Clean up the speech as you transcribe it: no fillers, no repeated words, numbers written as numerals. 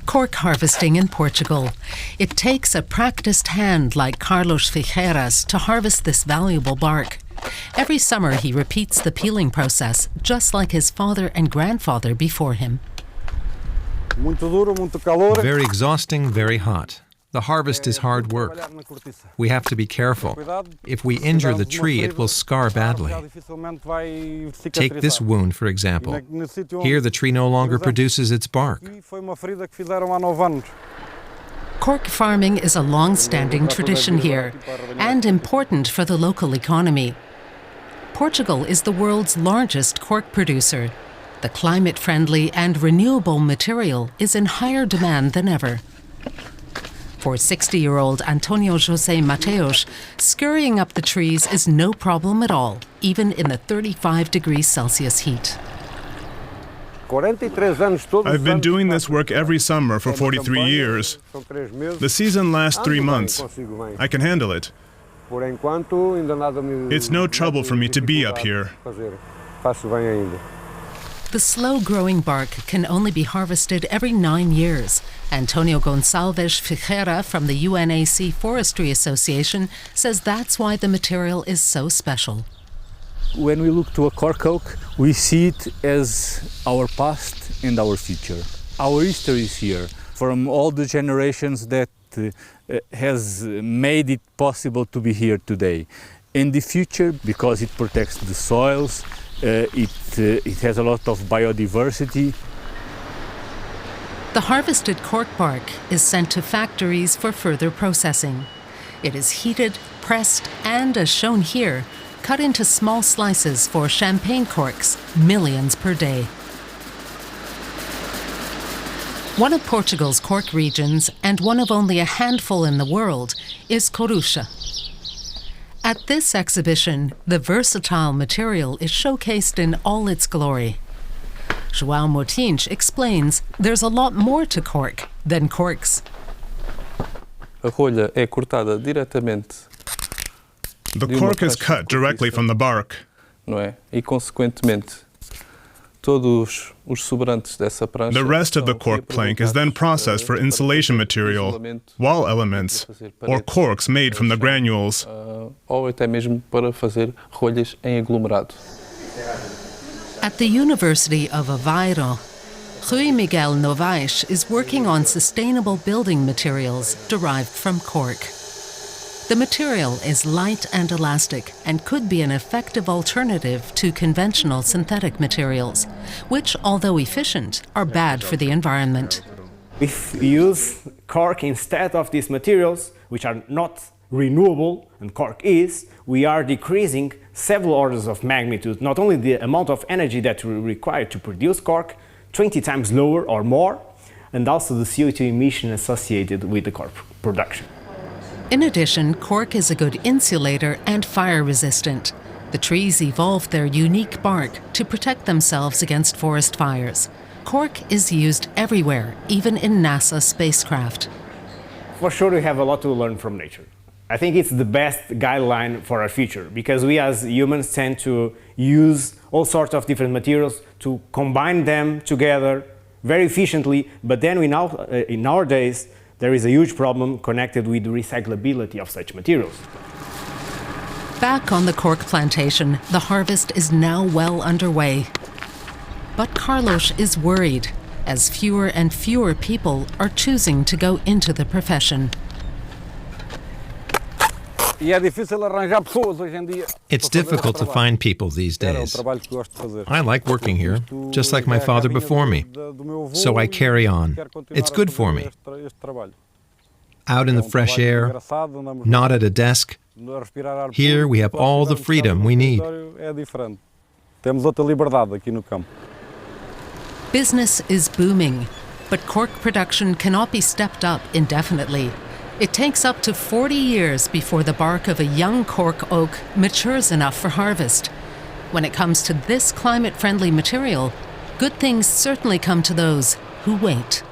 Cork harvesting in Portugal. It takes a practiced hand like Carlos Figueiras to harvest this valuable bark. Every summer he repeats the peeling process, just like his father and grandfather before him. Very exhausting, very hot. The harvest is hard work. We have to be careful. If we injure the tree, it will scar badly. Take this wound, for example. Here, the tree no longer produces its bark. Cork farming is a long-standing tradition here and important for the local economy. Portugal is the world's largest cork producer. The climate-friendly and renewable material is in higher demand than ever. For 60-year-old Antonio José Mateos, scurrying up the trees is no problem at all, even in the 35 degrees Celsius heat. I've been doing this work every summer for 43 years. The season lasts 3 months. I can handle it. It's no trouble for me to be up here. The slow-growing bark can only be harvested every 9 years. Antonio Gonçalves Figueira from the UNAC Forestry Association says that's why the material is so special. When we look to a cork oak, we see it as our past and our future. Our history is here, from all the generations that has made it possible to be here today. In the future, because it protects the soils, it has a lot of biodiversity. The harvested cork bark is sent to factories for further processing. It is heated, pressed, and, as shown here, cut into small slices for champagne corks, millions per day. One of Portugal's cork regions, and one of only a handful in the world, is Corucha. At this exhibition, the versatile material is showcased in all its glory. João Motins explains there's a lot more to cork than corks. The cork is cut directly from the bark. The rest of the cork plank is then processed for insulation material, wall elements, or corks made from the granules. At the University of Aveiro, Rui Miguel Novaes is working on sustainable building materials derived from cork. The material is light and elastic and could be an effective alternative to conventional synthetic materials, which, although efficient, are bad for the environment. If we use cork instead of these materials, which are not renewable, and cork is, we are decreasing several orders of magnitude, not only the amount of energy that we require to produce cork, 20 times lower or more, and also the CO2 emission associated with the cork production. In addition, cork is a good insulator and fire resistant. The trees evolved their unique bark to protect themselves against forest fires. Cork is used everywhere, even in NASA spacecraft. For sure, we have a lot to learn from nature. I think it's the best guideline for our future, because we as humans tend to use all sorts of different materials to combine them together very efficiently, but then in nowadays there is a huge problem connected with the recyclability of such materials. Back on the cork plantation, the harvest is now well underway. But Carlos is worried, as fewer and fewer people are choosing to go into the profession. It's difficult to find people these days. I like working here, just like my father before me. So I carry on. It's good for me. Out in the fresh air, not at a desk. Here we have all the freedom we need. Business is booming, but cork production cannot be stepped up indefinitely. It takes up to 40 years before the bark of a young cork oak matures enough for harvest. When it comes to this climate-friendly material, good things certainly come to those who wait.